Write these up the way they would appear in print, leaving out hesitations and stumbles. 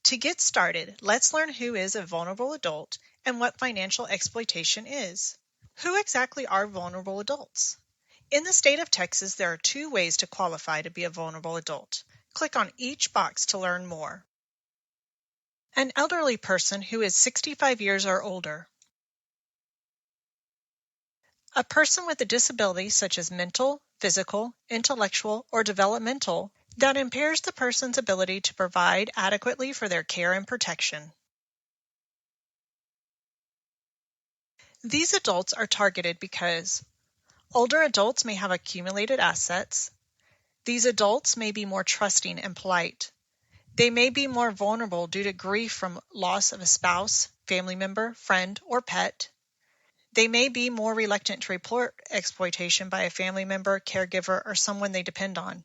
To get started, let's learn who is a vulnerable adult and what financial exploitation is. Who exactly are vulnerable adults? In the state of Texas, there are two ways to qualify to be a vulnerable adult. Click on each box to learn more. An elderly person who is 65 years or older. A person with a disability such as mental, physical, intellectual, or developmental that impairs the person's ability to provide adequately for their care and protection. These adults are targeted because older adults may have accumulated assets. These adults may be more trusting and polite. They may be more vulnerable due to grief from loss of a spouse, family member, friend, or pet. They may be more reluctant to report exploitation by a family member, caregiver, or someone they depend on.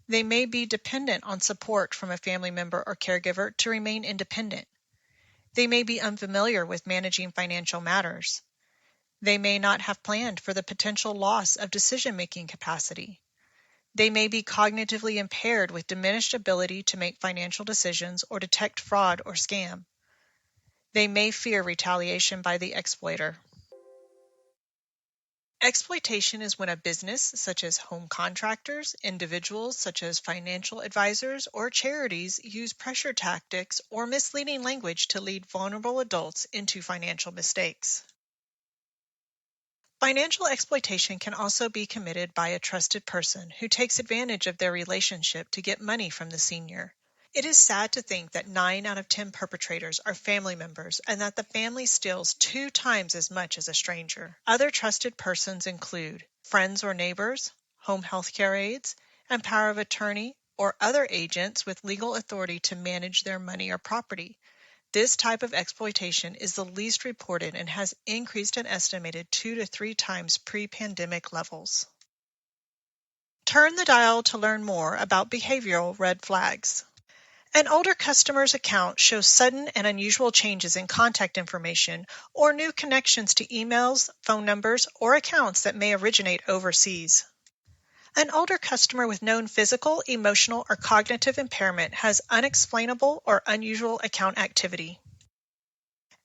They may be dependent on support from a family member or caregiver to remain independent. They may be unfamiliar with managing financial matters. They may not have planned for the potential loss of decision-making capacity. They may be cognitively impaired with diminished ability to make financial decisions or detect fraud or scam. They may fear retaliation by the exploiter. Exploitation is when a business, such as home contractors, individuals, such as financial advisors, or charities, use pressure tactics or misleading language to lead vulnerable adults into financial mistakes. Financial exploitation can also be committed by a trusted person who takes advantage of their relationship to get money from the senior. It is sad to think that 9 out of 10 perpetrators are family members and that the family steals 2 times as much as a stranger. Other trusted persons include friends or neighbors, home health care aides, and power of attorney or other agents with legal authority to manage their money or property. This type of exploitation is the least reported and has increased an estimated 2 to 3 times pre-pandemic levels. Turn the dial to learn more about behavioral red flags. An older customer's account shows sudden and unusual changes in contact information or new connections to emails, phone numbers, or accounts that may originate overseas. An older customer with known physical, emotional, or cognitive impairment has unexplainable or unusual account activity.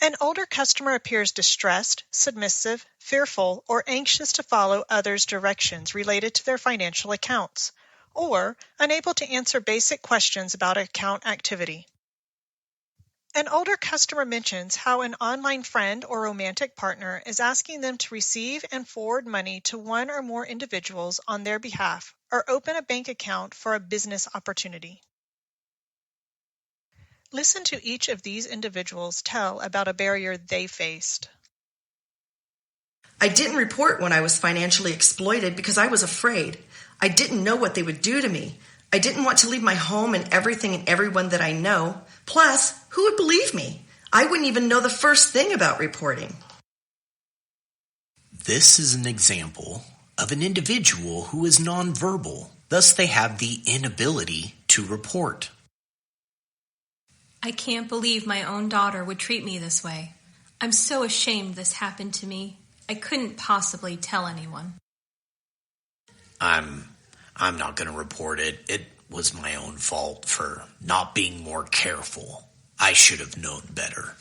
An older customer appears distressed, submissive, fearful, or anxious to follow others' directions related to their financial accounts, or unable to answer basic questions about account activity. An older customer mentions how an online friend or romantic partner is asking them to receive and forward money to one or more individuals on their behalf or open a bank account for a business opportunity. Listen to each of these individuals tell about a barrier they faced. I didn't report when I was financially exploited because I was afraid. I didn't know what they would do to me. I didn't want to leave my home and everything and everyone that I know. Plus, who would believe me? I wouldn't even know the first thing about reporting. This is an example of an individual who is nonverbal. Thus, they have the inability to report. I can't believe my own daughter would treat me this way. I'm so ashamed this happened to me. I couldn't possibly tell anyone. I'm not going to report it. It was my own fault for not being more careful. I should have known better.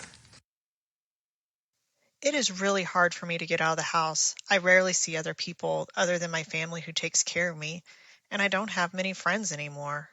It is really hard for me to get out of the house. I rarely see other people other than my family who takes care of me, and I don't have many friends anymore.